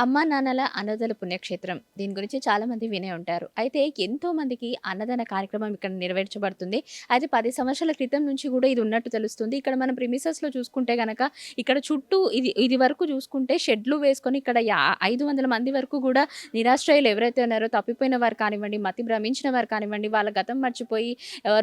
అమ్మా నాన్నల అన్నదల పుణ్యక్షేత్రం. దీని గురించి చాలామంది వినే ఉంటారు. అయితే ఎంతో మందికి అన్నదాన కార్యక్రమం ఇక్కడ నెరవేర్చబడుతుంది. అయితే 10 సంవత్సరాల క్రితం నుంచి గూడా ఇది ఉన్నట్టు తెలుస్తుంది. ఇక్కడ మనం ప్రిమిసెస్‌లో చూసుకుంటే గనక ఇక్కడ చుట్టూ ఇది వరకు చూసుకుంటే షెడ్‌లు వేసుకొని ఇక్కడ 500 మంది వరకు గూడా నిరాశ్రయులు ఎవరైతే ఉన్నారో తప్పిపోయిన వారు కానివ్వండి, మతి భ్రమించిన వారు కానివ్వండి, వాళ్ళ గతం మర్చిపోయి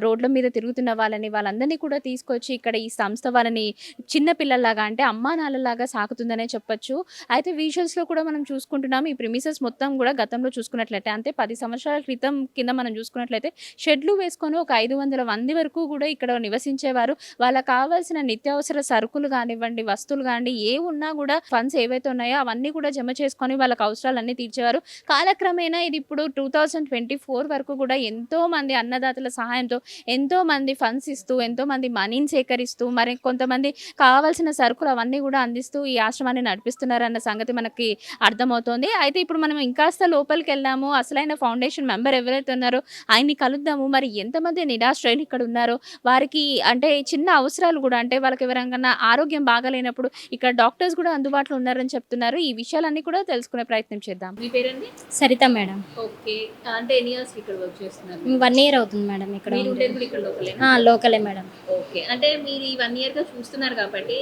రోడ్ల మీద తిరుగుతున్న వాళ్ళందరినీ కూడా తీసుకొచ్చి ఇక్కడ ఈ సంస్థ వాళ్ళని చిన్న పిల్లల్లాగా అంటే అమ్మానాన్నలాగా సాకుతుందనే చెప్పొచ్చు. అయితే విజువల్స్‌లో కూడా మనం చూసుకుంటున్నాం. ఈ ప్రిమిసెస్ మొత్తం గూడా గతంలో చూసుకున్నట్లయితే అంటే 10 సంవత్సరాల క్రితం కింద మనం చూసుకున్నట్లయితే షెడ్‌లు వేసుకొని ఒక 500 మంది వరకు గూడా ఇక్కడ నివసించేవారు. వాళ్ళకి కావాల్సిన నిత్యావసర సరుకులు గానివ్వండి, వస్తువులు గాండి ఏవున్నా గూడా ఫండ్స్ ఏవైతే ఉన్నాయో అవన్నీ కూడా జమ చేసుకొని వాళ్ళకి అవసరాలన్నీ తీర్చేవారు. కాలక్రమేణా ఇది ఇప్పుడు 2024 వరకు గూడా ఎంతోమంది అన్నదాతల సహాయంతో ఎంతోమంది ఫండ్స్ ఇస్తూ, ఎంతోమంది మనీని సేకరిస్తూ, మరి కొంతమంది కావాల్సిన సరుకులు అవన్నీ గూడా అందిస్తూ ఈ ఆశ్రమాన్ని నడిపిస్తున్నారన్న సంగతి మనకి అర్థమవుతోంది. అయితే ఇప్పుడు మనం ఇంకాస్త లోపలికెళ్దాము. అసలైన ఫౌండేషన్ మెంబర్ ఎవరైతే ఉన్నారో ఆయన్ని కలుద్దాము. మరి ఎంతమంది నిరాశ్రయులు ఇక్కడ ఉన్నారో, వారికి అంటే చిన్న అవసరాలు గూడా అంటే వాళ్ళకి ఎవరికన్నా ఆరోగ్యం బాగాలేనప్పుడు ఇక్కడ డాక్టర్స్ గూడా అందుబాటులో ఉన్నారని చెప్తున్నారు. ఈ విషయాలన్నీ కూడా తెలుసుకునే ప్రయత్నం చేద్దాం. మీ పేరండి? సరిత మేడం. ఓకే. అంటే ఎన్ని ఇయర్స్ ఇక్కడ వర్క్ చేస్తున్నారు? 1 ఇయర్ అవుతుంది మేడం ఇక్కడ మీరు ఉండి. ఉండేది కూడా ఇక్కడ లోకలేనా? లోకలే మేడం. ఓకే. అంటే మీరు ఈ 1 ఇయర్‌గా చూస్తున్నారు కాబట్టి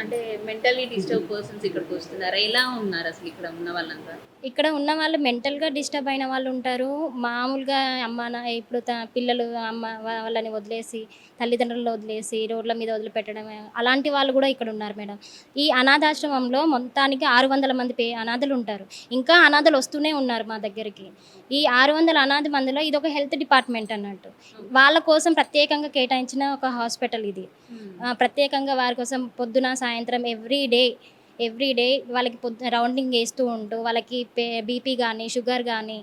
అంటే మెంటల్లీ డిస్టర్బ్ పర్సన్స్ ఇక్కడికి వస్తున్నారా? ఎలా ఉన్నారు అసలు ఇక్కడ ఉన్న వాళ్ళంతా? ఇక్కడ ఉన్న వాళ్ళు మెంటల్‌గా డిస్టర్బ్ అయిన వాళ్ళు ఉంటారు. మామూలుగా ఇప్పుడు పిల్లలు వాళ్ళని వదిలేసి, తల్లిదండ్రులను వదిలేసి రోడ్ల మీద వదిలిపెట్టడం అలాంటి వాళ్ళు కూడా ఇక్కడ ఉన్నారు మేడం. ఈ అనాథాశ్రమంలో మొత్తానికి 600 మంది అనాథలు ఉంటారు. ఇంకా అనాథలు వస్తూనే ఉన్నారు మా దగ్గరికి. ఈ 600 అనాథ మందిలో ఇదొక హెల్త్ డిపార్ట్మెంట్ అన్నట్టు. వాళ్ళ కోసం ప్రత్యేకంగా కేటాయించిన ఒక హాస్పిటల్ ఇది. ప్రత్యేకంగా వారి కోసం పొద్దున, సాయంత్రం ఎవ్రీ డే వాళ్ళకి రౌండింగ్ వేస్తూ ఉంటూ వాళ్ళకి బీపీ కానీ, షుగర్ కానీ,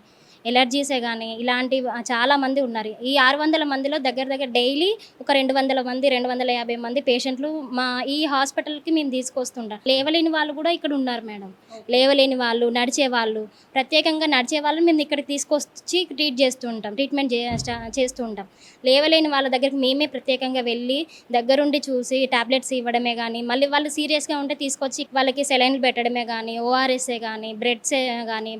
ఎలర్జీసే కానీ ఇలాంటివి చాలామంది ఉన్నారు. ఈ 600 మందిలో దగ్గర డైలీ ఒక 200 మంది, 250 మంది పేషెంట్లు మా ఈ హాస్పిటల్కి మేము తీసుకొస్తుంటాం. లేవలేని వాళ్ళు కూడా ఇక్కడ ఉన్నారు మేడం. లేవలేని వాళ్ళు, నడిచేవాళ్ళు, ప్రత్యేకంగా నడిచే వాళ్ళని మేము ఇక్కడికి తీసుకొచ్చి ట్రీట్మెంట్ చేస్తూ ఉంటాం. లేవలేని వాళ్ళ దగ్గరికి మేమే ప్రత్యేకంగా వెళ్ళి దగ్గరుండి చూసి టాబ్లెట్స్ ఇవ్వడమే కానీ, మళ్ళీ వాళ్ళు సీరియస్గా ఉంటే తీసుకొచ్చి వాళ్ళకి సెలైన్లు పెట్టడమే కానీ, ఓఆర్ఎస్ఏ కానీ,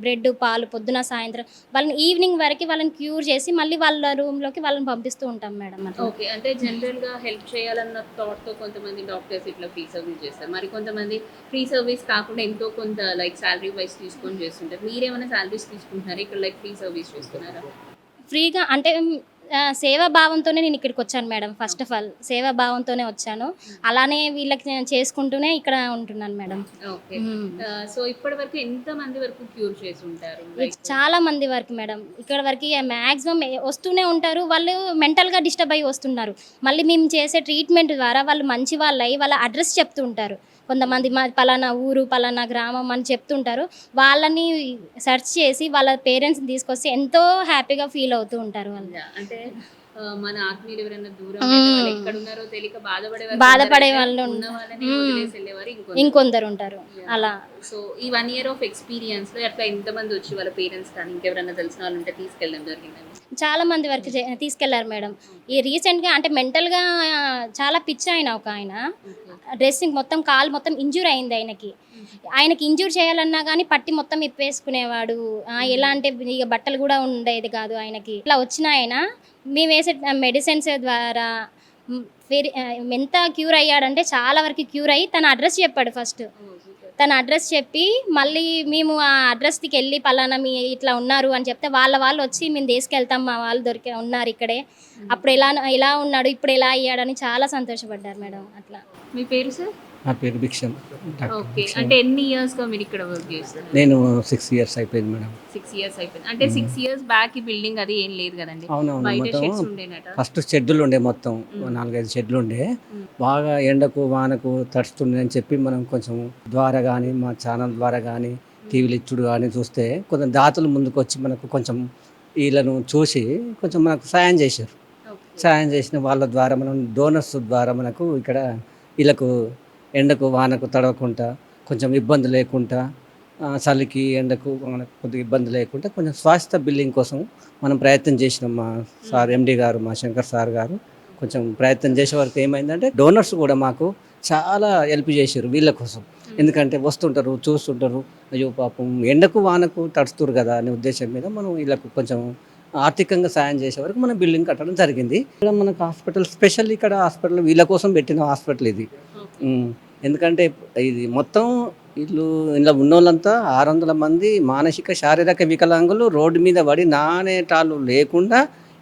బ్రెడ్, పాలు పొద్దున, సాయంత్రం వాళ్ళని ఈవినింగ్ వరకు వాళ్ళని క్యూర్ చేసి మళ్ళీ వాళ్ళ రూమ్లోకి వాళ్ళని పంపిస్తూ ఉంటాం మేడం. ఓకే. అంటే జనరల్‌గా హెల్ప్ చేయాలన్న థాట్‌తో కొంతమంది డాక్టర్స్ ఇట్లా ఫ్రీ సర్వీస్ చేస్తారు. మరి కొంతమంది ఫ్రీ సర్వీస్ కాకుండా ఎంతో కొంత లైక్ సాలరీ వైస్ తీసుకొని చేస్తుంటారు. మీరేమైనా సాలరీస్ తీసుకుంటున్నారా? ఇక్కడ లైక్ ఫ్రీ సర్వీస్ చేస్తున్నారా? ఫ్రీగా అంటే సేవా భావంతోనే నేను ఇక్కడికి వచ్చాను మేడం. ఫస్ట్ ఆఫ్ ఆల్ సేవా భావంతోనే వచ్చాను. అలానే వీళ్ళకి నేను చేసుకుంటూనే ఇక్కడ ఉంటున్నాను మేడం. ఓకే. సో ఇప్పటి వరకు ఎంత మంది వరకు క్యూర్ చేసి ఉంటారు? చాలా మంది వరకు మేడం. ఇక్కడ వరకు మ్యాక్సిమం వస్తూనే ఉంటారు. వాళ్ళు మెంటల్గా డిస్టర్బ్ అయ్యి వస్తున్నారు. మళ్ళీ మేము చేసే ట్రీట్మెంట్ ద్వారా వాళ్ళు మంచి వాళ్ళై వాళ్ళ అడ్రస్ చెప్తూ ఉంటారు. కొంతమంది మా పలానా ఊరు, పలానా గ్రామం అని చెప్తుంటారు. వాళ్ళని సెర్చ్ చేసి వాళ్ళ పేరెంట్స్ని తీసుకొస్తే ఎంతో హ్యాపీగా ఫీల్ అవుతూ ఉంటారు వాళ్ళు. అంటే మన ఆత్మీయులు ఎవరైనా దూరం ఎక్కడ ఉన్నారో తెలియక బాధపడే వాళ్ళు ఇంకొందరు ఇంకొందరు ఉంటారు అలా. సో ఈ 1 ఇయర్ ఆఫ్ ఎక్స్పీరియన్స్ లో అట్లా ఎంతమంది వచ్చి వాళ్ళ పేరెంట్స్ కానీ ఇంకెవరైనా తెలిసిన వాళ్ళు ఉంటే తీసుకెళ్ళడం జరిగింది? చాలా మంది వరకు తీసుకెళ్లారు మేడం. ఈ రీసెంట్గా అంటే మెంటల్గా చాలా పిచ్చి ఒక ఆయన డ్రెస్సింగ్ మొత్తం కాలు మొత్తం ఇంజ్యూర్ అయింది ఆయనకి ఇంజ్యూర్ చేయాలన్నా కానీ పట్టి మొత్తం ఇప్పేసుకునేవాడు. ఎలా అంటే ఇక బట్టలు కూడా ఉండేది కాదు ఆయనకి. ఇట్లా వచ్చిన ఆయన మేము వేసే మెడిసిన్స్ ద్వారా ఎంత క్యూర్ అయ్యాడంటే చాలా వరకు క్యూర్ అయ్యి తన అడ్రస్ చెప్పాడు. ఫస్ట్ తన అడ్రస్ చెప్పి మళ్ళీ మేము ఆ అడ్రస్కి వెళ్ళి పలానా మీ ఇట్లా ఉన్నారు అని చెప్తే వాళ్ళు వచ్చి మేము తీసుకెళ్తాం, మా వాళ్ళు ఉన్నారు ఇక్కడే, అప్పుడు ఎలా ఉన్నాడు ఇప్పుడు ఎలా అయ్యాడని చాలా సంతోషపడ్డారు మేడం. అట్లా. మీ పేరు సార్? నా పేరు భిక్షం. ఓకే. అంటే ఎన్ని ఇయర్స్గా మీరు ఇక్కడ వర్క్ చేస్తారు? నేను 6 ఇయర్స్ అయిపోయింది మేడం. 6 ఇయర్స్ అయిపోయింది. అంటే 6 ఇయర్స్ బ్యాక్ ఈ బిల్డింగ్ అది ఏం లేదు కదండి? అవునవును. మొత్తం ఫస్ట్ షెడ్యూల్ ఉండే, మొత్తం 4-5 షెడ్లు ఉండే. బాగా ఎండకు వానకు తడుస్తుండే అని చెప్పి మనం కొంచెం ద్వారా కానీ మా ఛానల్ ద్వారా కానీ టీవీలు ఇచ్చుడు కానీ చూస్తే కొంచెం దాతలు ముందుకు వచ్చి మనకు కొంచెం వీళ్ళను చూసి కొంచెం మనకు సాయం చేశారు. సాయం చేసిన వాళ్ళ ద్వారా మనం డోనర్స్ ద్వారా మనకు ఇక్కడ వీళ్ళకు ఎండకు వానకు తడవకుండా కొంచెం ఇబ్బంది లేకుండా, చలికి ఎండకు మనకు కొద్దిగా ఇబ్బంది లేకుండా కొంచెం స్వాస్థ్య బిల్డింగ్ కోసం మనం ప్రయత్నం చేసినాం. మా సార్ ఎండి గారు, మా శంకర్ సార్ గారు కొంచెం ప్రయత్నం చేసే వరకు ఏమైందంటే డోనర్స్ కూడా మాకు చాలా హెల్ప్ చేశారు వీళ్ళ కోసం. ఎందుకంటే వస్తుంటారు, చూస్తుంటారు, అయ్యో పాపం ఎండకు వానకు తడుస్తురు కదా అనే ఉద్దేశం మీద మనం వీళ్ళకు కొంచెం ఆర్థికంగా సాయం చేసే వరకు మనం బిల్డింగ్ కట్టడం జరిగింది. ఇక్కడ మనకు హాస్పిటల్ స్పెషల్, ఇక్కడ హాస్పిటల్ వీళ్ళ కోసం పెట్టిన హాస్పిటల్ ఇది. ఎందుకంటే ఇది మొత్తం ఇలా ఉన్న వాళ్ళంతా 600 మంది మానసిక శారీరక వికలాంగులు రోడ్డు మీద పడి నానేటాళ్ళు లేకుండా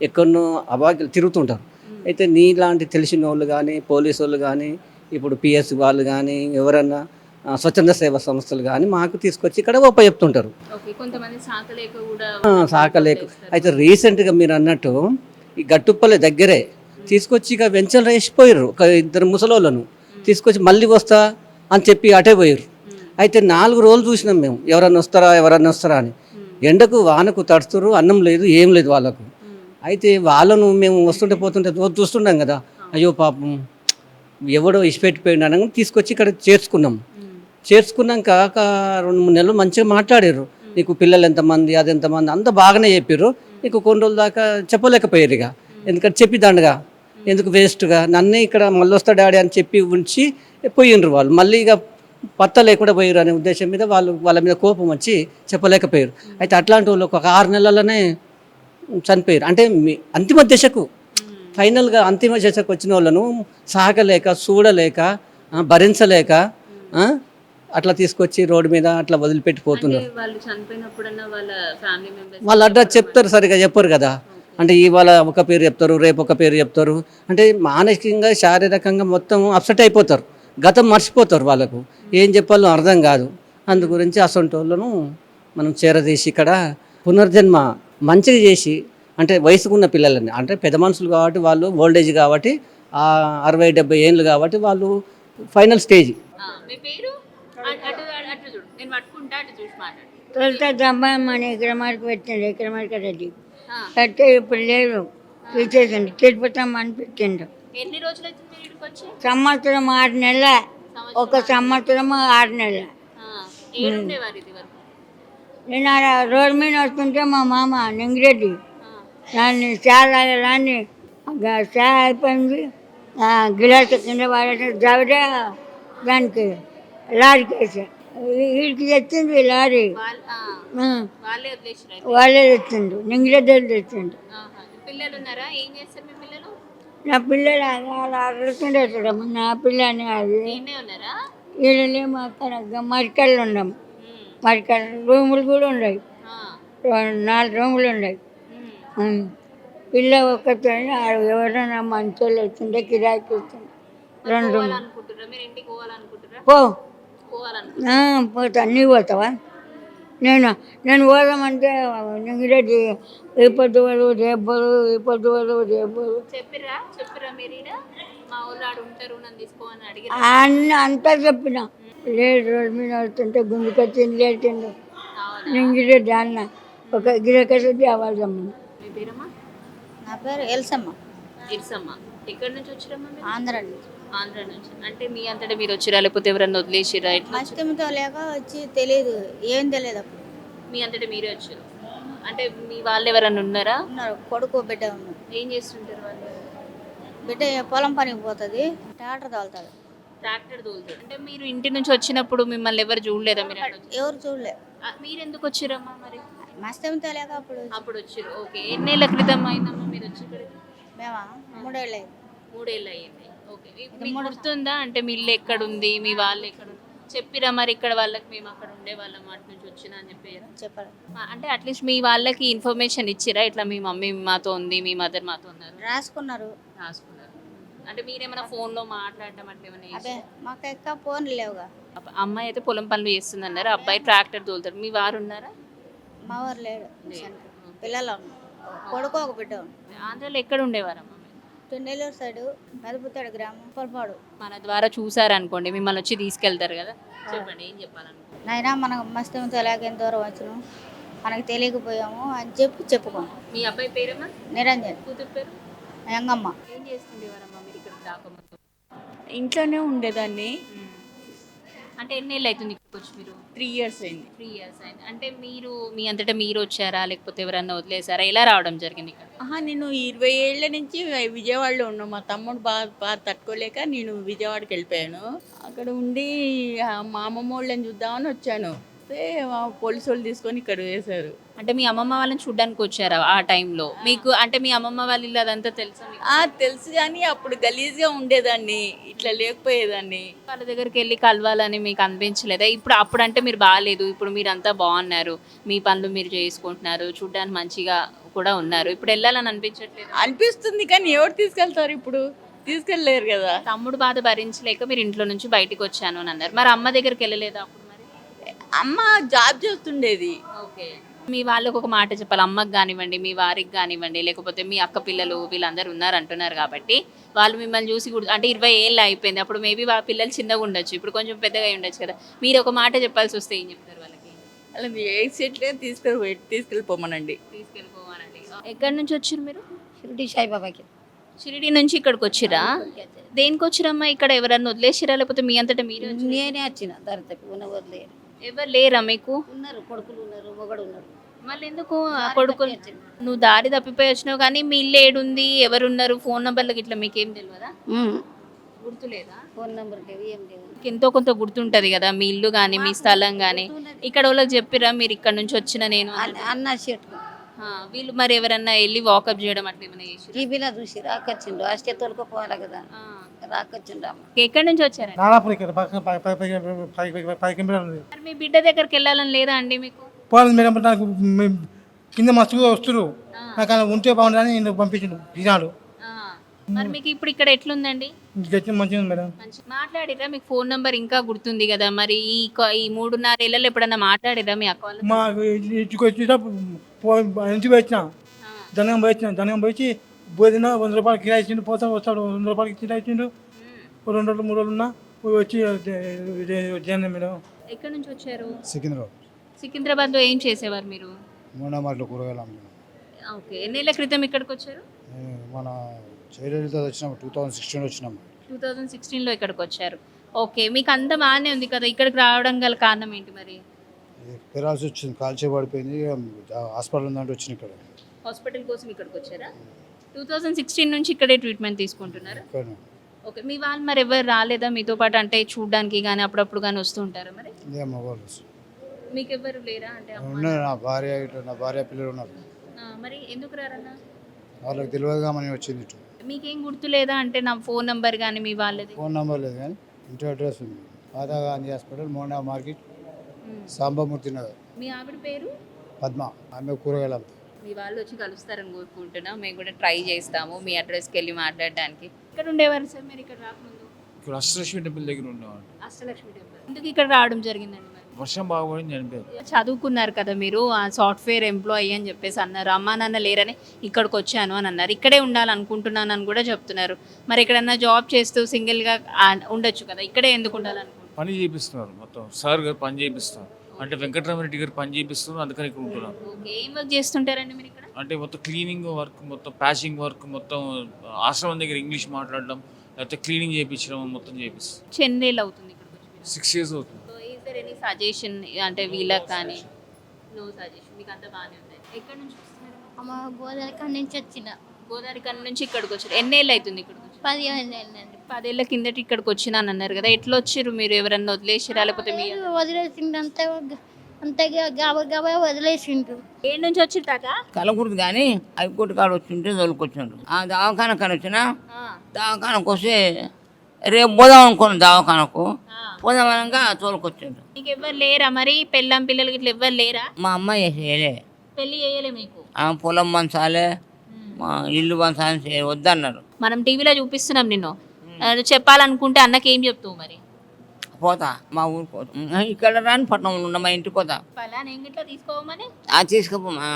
ఎక్కడనో అవాక్యలు తిరుగుతుంటారు. అయితే నీలాంటి తెలిసిన వాళ్ళు కానీ, పోలీసు వాళ్ళు కానీ, ఇప్పుడు పిఎస్ వాళ్ళు కానీ, ఎవరన్నా స్వచ్ఛంద సేవా సంస్థలు కానీ మాకు తీసుకొచ్చి ఇక్కడ ఉపయోగిస్తుంటారు. కొంతమంది సాకలేక కూడా సాకలేక అయితే రీసెంట్గా మీరు అన్నట్టు ఈ గట్టుప్పలే దగ్గరే తీసుకొచ్చి ఇక వెంచలు వేసిపోయారు. ఒక 2 ముసలోళ్ళను తీసుకొచ్చి మళ్ళీ వస్తా అని చెప్పి అటే పోయారు. అయితే 4 రోజులు చూసినాం మేము, ఎవరన్నా వస్తారా అని. ఎండకు వానకు తడుస్తురు, అన్నం లేదు, ఏం లేదు వాళ్ళకు. అయితే వాళ్ళను మేము వస్తుంటే పోతుంటే చూస్తున్నాం కదా, అయ్యో పాపం ఎవడో ఇసిపెట్టిపోయిండు అనగా తీసుకొచ్చి ఇక్కడ చేర్చుకున్నాక ఒక 2-3 నెలలు మంచిగా మాట్లాడారు. నీకు పిల్లలు ఎంతమంది, అది ఎంతమంది, అంతా బాగానే చెప్పారు. నీకు కొన్ని రోజుల దాకా చెప్పలేకపోయారు. ఇక ఎందుకంటే చెప్పిదండగా ఎందుకు వేస్ట్గా నన్నే ఇక్కడ మళ్ళీ వస్తా డాడీ అని చెప్పి ఉంచి పోయిండ్రు వాళ్ళు. మళ్ళీ ఇక పత్త లేకుండా పోయారు అనే ఉద్దేశం మీద వాళ్ళ మీద కోపం వచ్చి చెప్పలేకపోయారు. అయితే అట్లాంటి వాళ్ళు ఒక 6 నెలలనే చనిపోయారు. అంటే అంతిమ దశకు ఫైనల్గా అంతిమ దశకు వచ్చిన వాళ్ళను సాగలేక, చూడలేక, భరించలేక అట్లా తీసుకొచ్చి రోడ్డు మీద అట్లా వదిలిపెట్టిపోతున్నారు. వాళ్ళ అడ్రస్ చెప్తారు, సరిగా చెప్పరు కదా. అంటే ఇవాళ ఒక పేరు చెప్తారు, రేపు ఒక పేరు చెప్తారు. అంటే మానసికంగా శారీరకంగా మొత్తం అప్సెట్ అయిపోతారు, గతం మర్చిపోతారు. వాళ్ళకు ఏం చెప్పాలో అర్థం కాదు. అందు గురించి అసొంటోళ్ళను మనం చేరదీసి ఇక్కడ పునర్జన్మ మంచిగా చేసి, అంటే వయసుకున్న పిల్లలని, అంటే పెద్ద మనుషులు కాబట్టి వాళ్ళు ఓల్డేజ్ కాబట్టి 60-70 ఏళ్ళు కాబట్టి వాళ్ళు ఫైనల్ స్టేజ్. తొలుత దమ్మామని విక్రమార్క పెట్టిండు, విక్రమార్క రెడ్డి కట్టే ఇప్పుడు లేదు, తీసేసిండు. తిరుపతమ్మ అని పెట్టిండు. ఎన్ని రోజులు వచ్చి? సంవత్సరం 6 నెలల, ఒక సంవత్సరం 6 నెలల. నేను ఆడ రోడ్డు మీద వస్తుంటే మా మామ నింగిరెడ్డి దాన్ని చాలా రాని చా అయిపోయింది, గిలాస కింద పడేసి జవడే దానికి లారీకి వేసా. వీడికి తెచ్చింది లారీ, వాళ్ళే తెచ్చిండు, నింగిరెడ్డి తెచ్చిండు. నా పిల్లలు అలా అడుగుతుండే నా పిల్లని అది వీళ్ళేమో అక్కడ మరికళ్ళు ఉన్నాం. మరికల్ రూములు కూడా ఉన్నాయి, 4 రూములు ఉన్నాయి. పిల్ల ఒక్కతో ఎవరైనా మంచోళ్ళు వచ్చిండే కిరాయికి ఇస్తుంది 2 రూములు. పోతా, నీ పోతావా? నేను పోదామంటే నింగిరెడ్డి ఈ పొద్దు వాళ్ళు రేపరు, ఈ పొద్దు వాళ్ళు రేపరు అన్నీ అంతా చెప్పిన. లేదు రోడ్డు మీద వస్తుంటే గుండుకొచ్చింది లేచిండు నింగిరెడ్డి అన్న ఒక గిరకరెడ్డి అవాజ్ అమ్మ. నా పేరు ఎల్సమ్మ. ఎక్కడి నుంచి వచ్చిరమ్మా? ఆంధ్ర నుంచి. ఆంధ్ర నుంచి. అంటే మీ అంతటా మీరు వచ్చిరా లేకపోతే ఎవరన్నా వదిలేసిరా? మస్తిమితో లేక వచ్చి తెలియదు, ఏం తెలియదు అప్పుడు. మీ అంతటా మీరే వచ్చారు. అంటే మీ వాళ్ళు ఎవరన్నా ఉన్నారా? ఉన్నారు, కొడుకు బిడ్డ ఉన్నారు. ఏం చేస్తుంటారు వాళ్ళు? బిడ్డ పొలం పనికి పోతుంది, ట్రాక్టర్ తోలుతాడు. ట్రాక్టర్ తోలుతాడు. అంటే మీరు ఇంటి నుంచి వచ్చినప్పుడు మిమ్మల్ని ఎవరు చూడలేదా? మీరు ఎవరు చూడలే. మీరు ఎందుకు వచ్చిరమ్మా మరి? మస్తిమితో లేక అప్పుడు వచ్చారు. ఓకే. ఎన్నేళ్ల క్రితం అయిందమ్మా మీరు వచ్చి ఇక్కడికి? మేమా 3 ఏళ్ళు అయింది. 3 ఏళ్ళు అయ్యింది. ఓకే. మీకు గుర్తుందా? అంటే మీ ఇల్లు ఎక్కడుంది, మీ వాళ్ళు ఎక్కడ చెప్పిరా మరి? ఇక్కడ వాళ్ళకి మేము అక్కడ ఉండే వాళ్ళం, అటు నుంచి వచ్చినా అని చెప్పారా? చెప్పారు. అంటే అట్లీస్ట్ మీ వాళ్ళకి ఇన్ఫర్మేషన్ ఇచ్చిరా, ఇట్లా మీ మమ్మీ మాతో ఉంది, మీ మదర్ మాతో ఉన్నారు? రాసుకున్నారు. అంటే మీరేమైనా ఫోన్లో మాట్లాడడం అట్లా ఏమైనా? అదే మాకు ఎక్క ఫోన్లు లేవుగా. అమ్మాయి అయితే పొలం పనులు చేస్తుంది అన్నారు, అబ్బాయి ట్రాక్టర్ తోలుతాడు. మీ వారు ఉన్నారా? మా వారు లేడు, పిల్లలు ఉన్నారు, కొడుకు ఒక బిడ్డ ఉంది. ఆంధ్రాలో ఎక్కడ ఉండేవారమ్మా? నెల్లూరు సైడు మెదపుతాడు గ్రామం, పొలపాడు. మన ద్వారా చూసారనుకోండి, మిమ్మల్ని వచ్చి తీసుకెళ్తారు కదా, చెప్పండి ఏం చెప్పాలనుకో. నాయన మనకు మస్తిమితో లేక ఎంత దూరం వచ్చినాం, మనకు తెలియకపోయాము అని చెప్పుకుంటాం. మీ అబ్బాయి పేరేమా? నిరంజన్. కూతురు పేరు? యంగమ్మ. ఏం చేస్తుండేవారమ్మా మీరు ఇక్కడ రాకముందు? ఇంట్లోనే ఉండేదాన్ని. అంటే ఎన్నేళ్ళు అవుతుంది ఇక్కడికి వచ్చి మీరు? 3 ఇయర్స్ అయింది. 3 ఇయర్స్ అయింది. అంటే మీరు మీ అంతటా మీరు వచ్చారా లేకపోతే ఎవరన్నా వదిలేసారా? ఎలా రావడం జరిగింది ఇక్కడ? నేను 20 ఏళ్ల నుంచి విజయవాడలో ఉన్నాను. మా తమ్ముడు బాగా తట్టుకోలేక నేను విజయవాడకి వెళ్ళిపోయాను. అక్కడ ఉండి మా అమ్మమ్మ వాళ్ళని చూద్దామని వచ్చాను. అయితే పోలీసు వాళ్ళు తీసుకొని ఇక్కడ వేశారు. అంటే మీ అమ్మమ్మ వాళ్ళని చూడ్డానికి వచ్చారా ఆ టైంలో? మీకు అంటే మీ అమ్మమ్మ వాళ్ళ ఇల్లు అదంతా తెలుసా మీకు? తెలుసు కానీ అప్పుడు గలీజ్గా ఉండేదాన్ని, ఇట్లా లేకపోయేదాన్ని. వాళ్ళ దగ్గరికి వెళ్ళి కలవాలని మీకు అనిపించలేదా? ఇప్పుడు అప్పుడంటే మీరు బాగాలేదు, ఇప్పుడు మీరంతా బాగున్నారు, మీ పనులు మీరు చేసుకుంటున్నారు, చూడ్డానికి మంచిగా కూడా ఉన్నారు, ఇప్పుడు వెళ్ళాలని అనిపించట్లేదు? అనిపిస్తుంది కానీ ఎవరు తీసుకెళ్తారు ఇప్పుడు? తీసుకెళ్ళలేరు కదా. తమ్ముడు బాధ భరించలేక మీరు ఇంట్లో నుంచి బయటికి వచ్చాను అని అన్నారు. మరి అమ్మ దగ్గరికి వెళ్ళలేదా అప్పుడు మరి? అమ్మ జాబ్ చేస్తుండేది. ఓకే. మీ వాళ్ళకు ఒక మాట చెప్పాలి, అమ్మకి కానివ్వండి, మీ వారికి కానివ్వండి, లేకపోతే మీ అక్క పిల్లలు వీళ్ళందరూ ఉన్నారు అంటున్నారు కాబట్టి వాళ్ళు మిమ్మల్ని చూసి కూడా అంటే 20 ఏళ్ళు అయిపోయింది, అప్పుడు మేబీ వాళ్ళ పిల్లలు చిన్నగా ఉండొచ్చు, ఇప్పుడు కొంచెం పెద్దగా అయి ఉండొచ్చు కదా, మీరు ఒక మాట చెప్పాల్సి వస్తే ఏం చెప్తారు వాళ్ళకి? అలా ఏ సీట్లే తీసుకెళ్ళిపోమనండి. తీసుకెళ్ళిపోవాలండి. ఎక్కడి నుంచి వచ్చారు మీరు? షిరిడి సాయిబాబాకి షిరిడి నుంచి ఇక్కడికి వచ్చిరా? దేనికి వచ్చిరమ్మా? ఇక్కడ ఎవరన్నా వదిలేసిరా లేకపోతే మీ అంతటా మీరే వచ్చారా? నేనే వచ్చిన దరితకు ఉన్న వదిలేరు. ఎవరు లేరా మీకు? ఉన్నారు, కొడుకులు ఉన్నారు, మొగడు ఉన్నారు. మళ్ళీ ఎందుకు ఆ కొడుకులు? నువ్వు దారి తప్పిపోయి వచ్చినావు కానీ మీ ఇల్లు ఏడుంది, ఎవరున్నారు, ఫోన్ నంబర్లకి ఇట్లా మీకేం తెలియదా? గుర్తులేదా? ఫోన్ నెంబర్ లేవు, ఏం లేవు. ఎంతో కొంత గుర్తుంటది కదా మీ ఇల్లు కానీ మీ స్థలం కానీ. ఇక్కడ వాళ్ళకి చెప్పిరా మీరు ఇక్కడ నుంచి వచ్చిన నేను అని? అన్న చెట్టు వీళ్ళు మరి ఎవరన్నా వెళ్ళి వాకప్ చేయడం అట్లా ఏమైనా చేసి? టీవీలో చూసి రాకొచ్చిండు, అష్టే తోలుకోపోవాలి కదా, రాకొచ్చిండు అమ్మ. ఎక్కడి నుంచి వచ్చారండి? నానాపూర్ ఇక్కడ పక్కన 10 కిలోమీటర్లు ఉంది. మరి మీ బిడ్డ దగ్గరికి వెళ్ళాలని లేదా అండి మీకు? పోవాలి మేడం, నాకు కింద మస్తుగా వస్తున్నారు, నాకు అలా ఉంటే బాగుంటుందని నేను పంపించిండు ఈనాడు. మరి మీకు ఇప్పుడు ఇక్కడ ఎట్లుందండి? గట్టి మంచిగా ఉంది మేడం. మంచి మాట్లాడిరా? మీకు ఫోన్ నంబర్ ఇంకా గుర్తుంది కదా, మరి ఈ 3.5 ఏళ్ళలో ఎప్పుడన్నా మాట్లాడిరా మీ అక్క వాళ్ళు? మా ఇంటికి వచ్చేటప్పుడు ఇంటికి వచ్చిన ధనం పోయి పోయినా 100 రూపాయలు కిరాయి ఇచ్చిండు, పోతా వస్తాడు 100 రూపాయలకి కిరాయి ఇచ్చిండు. 2 రోజులు 3 రోజులు ఉన్నా వచ్చి చేయండి మేడం. ఎక్కడి నుంచి వచ్చారు? సికింద్రాబాద్ లో ఏం చేసేవారు మీరు? మూడమాటలో కూరగాయలు అమ్మినాం. ఓకే. ఎన్నేళ్ల క్రితం ఇక్కడికి వచ్చారు? మన జయలలిత వచ్చినాం, 2016 వచ్చినాం. 2016లో ఇక్కడికి వచ్చారు. ఓకే. మీకు అంత బాగానే ఉంది కదా, ఇక్కడికి రావడం గల కారణం ఏంటి మరి? పెరాల్సి వచ్చింది, కాల్చే పడిపోయింది, హాస్పిటల్ ఉందంటే వచ్చిన ఇక్కడ. హాస్పిటల్ కోసం ఇక్కడికి వచ్చారా? 2016 నుంచి ఇక్కడే ట్రీట్మెంట్ తీసుకుంటున్నారా? ఓకే. మీ వాళ్ళు మరి ఎవరు రాలేదా మీతో పాటు, అంటే చూడడానికి కానీ అప్పుడప్పుడు కానీ వస్తూ ఉంటారా మరి? మీకు ఎవరు లేరా? అంటే నా భార్య పిల్లలు ఉన్నారు. మరి ఎందుకు రారన్నా? వాళ్ళకి తెలియదుగా మనం వచ్చింది ఇటు. మీకేం గుర్తు లేదా? అంటే నా ఫోన్ నంబర్ కానీ మీ వాళ్ళది? ఫోన్ నెంబర్ లేదు కానీ ఇంటి అడ్రస్ ఉంది, మాతా గాంధీ హాస్పిటల్, మోండా మార్కెట్, సాంబమూర్తి నగర్. మీ ఆవిడ పేరు? పద్మ. ఆమె కూరగాయలు అమ్ముతారు. మీ వాళ్ళు వచ్చి కలుస్తారని కోరుకుంటున్నా. మేము కూడా ట్రై చేస్తాము మీ అడ్రస్కి వెళ్ళి మాట్లాడడానికి. ఇక్కడ ఉండేవారు సార్ మీరు ఇక్కడ రాకముందు? ఇక్కడ అష్టలక్ష్మి టెంపుల్ దగ్గర ఉండేవాడు. అష్టలక్ష్మి టెంపుల్. ఎందుకు ఇక్కడ రావడం జరిగిందండి మరి? వర్షం బాగుపడింది చనిపోయారు. చదువుకున్నారు కదా మీరు, ఆ సాఫ్ట్వేర్ ఎంప్లాయీ అని చెప్పేసి అన్నారు, అమ్మా నాన్న లేరని ఇక్కడికి వచ్చాను అని అన్నారు, ఇక్కడే ఉండాలనుకుంటున్నాను అని కూడా చెప్తున్నారు. మరి ఎక్కడన్నా జాబ్ చేస్తూ సింగిల్గా ఉండొచ్చు కదా, ఇక్కడే ఎందుకు ఉండాలనుకుంటున్నారు? పని చేపిస్తున్నారు, మొత్తం సార్ గారు పని చేపిస్తున్నారు, అంటే వెంకటరామరెడ్డి గారు పని చేపిస్తున్నారు, అందుకని ఇక్కడ ఉంటున్నారు. ఓకే. ఏం వర్క్ చేస్తుంటారండి మీరు ఇక్కడ? అంటే మొత్తం క్లీనింగ్ వర్క్, మొత్తం ప్యాచింగ్ వర్క్, మొత్తం ఆశ్రమం దగ్గర ఇంగ్లీష్ మాట్లాడడం, లేకపోతే క్లీనింగ్ చేయించడం మొత్తం చేపిస్తారు. చెన్నైలో అవుతుంది ఇక్కడికి వచ్చి? 6 years అవుతుంది. ఈజ్ దర్ ఎనీ సజెషన్ అంటే వీళ్ళకి కానీ? నో సజెషన్, మీకు అంతా బాగానే ఉంది. ఎక్కడి నుంచి వస్తున్నారు? అమ్మ గోదావరి నుంచి వచ్చిన. గోదావరి కన్నా నుంచి ఇక్కడికి వచ్చారు. ఎన్నేళ్ళు అవుతుంది ఇక్కడికి వచ్చి? 15 ఏళ్ళండి. 10 ఏళ్ళ కిందట ఇక్కడికి వచ్చినాను అన్నారు కదా, ఎట్లా వచ్చారు మీరు? ఎవరన్నా వదిలేసిరా లేకపోతే మీ? వదిలేసిండు అంతగా గబగబా వదిలేసిండు. ఏ నుంచి వచ్చింటాక? కలకూడదు కానీ హైకోర్టు కాడ వచ్చింటే తోలుకొచ్చాడు. ఆ దవాఖానకు వచ్చిన దవాఖానకు వస్తే రేపు పోదాం అనుకున్నాను, దవాఖానకు పోదామనగా తోలుకొచ్చాడు. మీకు ఎవరు లేరా మరి? పెళ్ళం పిల్లలకి ఇట్లా ఎవరు లేరా? మా అమ్మాయి చేయలే, పెళ్లి చేయలే మీకు? పొలం పంచాలే, మా ఇల్లు పంచాలని వద్దన్నారు. మనం టీవీలో చూపిస్తున్నాం నిన్ను, చెప్పాలనుకుంటే అన్నకి ఏం చెప్తావు మరి? పోతా మా ఊరికి, ఇక్కడ రాని పట్టణంలో ఉన్న మా ఇంటికి పోతా. పలానా ఇంగిట్లో తీసుకోమని తీసుకుపోమా.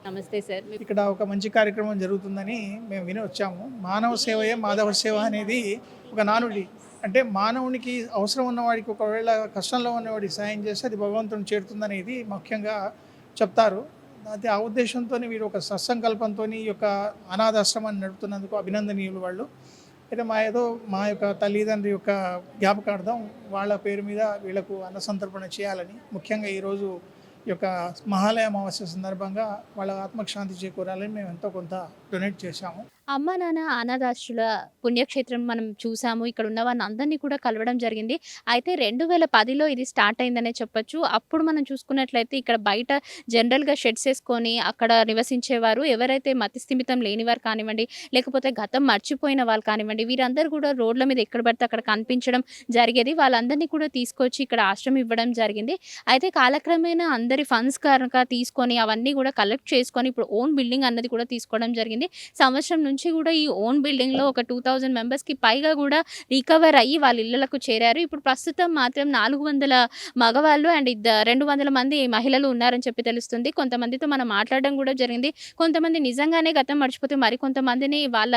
నమస్తే సార్. ఇక్కడ ఒక మంచి కార్యక్రమం జరుగుతుందని మేము విని వచ్చాము. మానవ సేవయే మాధవ సేవ అనేది ఒక నానుడి. అంటే మానవునికి అవసరం ఉన్నవాడికి, ఒకవేళ కష్టంలో ఉన్నవాడికి సాయం చేస్తే అది భగవంతుని చేరుతుందనేది ముఖ్యంగా చెప్తారు. అది ఆ ఉద్దేశంతో వీరు ఒక సత్సంకల్పంతో ఈ యొక్క అనాథాశ్రమాన్ని నడుపుతున్నందుకు అభినందనీయులు వాళ్ళు. అయితే మా యొక్క తల్లిదండ్రి యొక్క జ్ఞాపకార్థం వాళ్ళ పేరు మీద వీళ్ళకు అన్న సంతర్పణ చేయాలని, ముఖ్యంగా ఈరోజు ఈ యొక్క మహాలయ అమావాస్య సందర్భంగా వాళ్ళ ఆత్మకు శాంతి చేకూరాలని మేము ఎంతో కొంత డొనేట్ చేశాము. అమ్మ నాన్న అనాథాశ్రుల పుణ్యక్షేత్రం మనం చూసాము. ఇక్కడ ఉన్న వారిని అందరినీ కూడా కలవడం జరిగింది. అయితే 2010లో ఇది స్టార్ట్ అయిందనే చెప్పొచ్చు. అప్పుడు మనం చూసుకున్నట్లయితే ఇక్కడ బయట జనరల్‌గా షెడ్స్ ఏసుకొని అక్కడ నివసించేవారు. ఎవరైతే మతి స్థిమితం లేనివారు కానివ్వండి, లేకపోతే గతం మర్చిపోయిన వాళ్ళు కానివ్వండి, వీరందరూ కూడా రోడ్ల మీద ఎక్కడ పడితే అక్కడ కనిపించడం జరిగేది. వాళ్ళందరినీ కూడా తీసుకొచ్చి ఇక్కడ ఆశ్రమం ఇవ్వడం జరిగింది. అయితే కాలక్రమేణా అందరి ఫండ్స్ కనుక తీసుకొని అవన్నీ కూడా కలెక్ట్ చేసుకొని ఇప్పుడు ఓన్ బిల్డింగ్ అన్నది కూడా తీసుకోవడం జరిగింది. సంవత్సరం నుంచి కూడా ఈ ఓన్ బిల్డింగ్‌లో ఒక 2000 మెంబర్స్‌కి పైగా కూడా రికవర్ అయ్యి వాళ్ళ ఇళ్లలకు చేరారు. ఇప్పుడు ప్రస్తుతం మాత్రం 400 మగవాళ్ళు అండ్ 200 మంది మహిళలు ఉన్నారని చెప్పి తెలుస్తుంది. కొంతమందితో మనం మాట్లాడడం కూడా జరిగింది. కొంతమంది నిజంగానే గతం మర్చిపోతే మరికొంతమందిని వాళ్ళ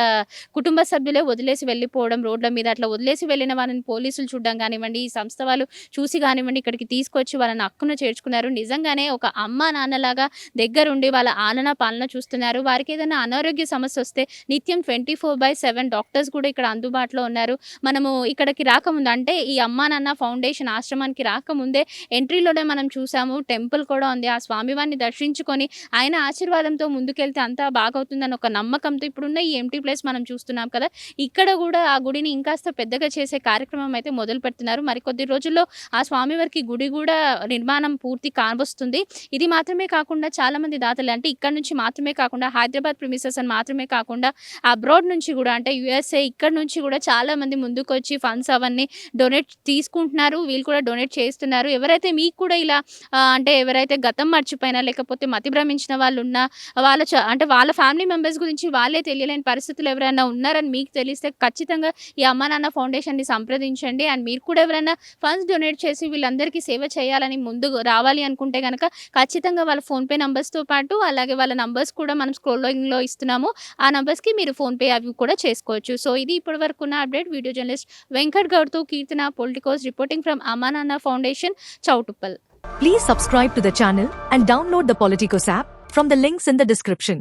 కుటుంబ సభ్యులే వదిలేసి వెళ్ళిపోవడం రోడ్ల మీద, అట్లా వదిలేసి వెళ్ళిన వాళ్ళని పోలీసులు చూడడం కానివ్వండి, ఈ సంస్థ వాళ్ళు చూసి కానివ్వండి ఇక్కడికి తీసుకొచ్చి వాళ్ళని హక్కున చేర్చుకున్నారు. నిజంగానే ఒక అమ్మ నాన్నలాగా దగ్గరుండి వాళ్ళ ఆలన పాలన చూస్తున్నారు. వారికి ఏదైనా అనారోగ్య సమస్య వస్తే నిత్యం 24/7 డాక్టర్స్ కూడా ఇక్కడ అందుబాటులో ఉన్నారు. మనము ఇక్కడికి రాకముందు అంటే ఈ అమ్మా నాన్న ఫౌండేషన్ ఆశ్రమానికి రాకముందే ఎంట్రీలోనే మనం చూసాము. టెంపుల్ కూడా ఉంది. ఆ స్వామివారిని దర్శించుకొని ఆయన ఆశీర్వాదంతో ముందుకెళ్తే అంతా బాగవుతుందని ఒక నమ్మకంతో ఇప్పుడున్న ఈ ఎంటీ ప్లేస్ మనం చూస్తున్నాం కదా, ఇక్కడ కూడా ఆ గుడిని ఇంకాస్త పెద్దగా చేసే కార్యక్రమం అయితే మొదలు పెడుతున్నారు. మరికొద్ది రోజుల్లో ఆ స్వామివారికి గుడి కూడా నిర్మాణం పూర్తి కావస్తుంది. ఇది మాత్రమే కాకుండా చాలామంది దాతలు అంటే ఇక్కడ నుంచి మాత్రమే కాకుండా హైదరాబాద్ ప్రిమిసెస్ అని మాత్రమే కాకుండా అబ్రాడ్ నుంచి కూడా అంటే యూఎస్ఏ ఇక్కడ నుంచి కూడా చాలామంది ముందుకొచ్చి ఫండ్స్ అవన్నీ డొనేట్ తీసుకుంటున్నారు. వీళ్ళు కూడా డొనేట్ చేస్తున్నారు. ఎవరైతే మీకు కూడా ఇలా అంటే ఎవరైతే గతం మర్చిపోయినా లేకపోతే మతి భ్రమించిన వాళ్ళు ఉన్నా అంటే వాళ్ళ ఫ్యామిలీ మెంబర్స్ గురించి వాళ్ళే తెలియలేని పరిస్థితులు ఎవరైనా ఉన్నారని మీకు తెలిస్తే ఖచ్చితంగా ఈ అమ్మ నాన్న ఫౌండేషన్ని సంప్రదించండి. అండ్ మీరు కూడా ఎవరైనా ఫండ్స్ డొనేట్ చేసి వీళ్ళందరికీ సేవ చేయాలని ముందుకు రావాలి అనుకుంటే కనుక ఖచ్చితంగా వాళ్ళ ఫోన్పే నంబర్స్తో పాటు అలాగే వాళ్ళ నంబర్స్ కూడా మనం స్క్రోలింగ్లో ఇస్తున్నాము. ఆ నంబర్స్కి మీరు ఫోన్పే అవి కూడా చేసుకోవచ్చు. సో ఇది ఇప్పటి వరకు ఉన్న అప్డేట్. వీడియో జర్నలిస్ట్ వెంకట్ గౌడ్తో Keerthana, Politikos reporting from Amma Nanna Foundation, Choutuppal. Please subscribe to the channel and download the Politicos app from the links in the description.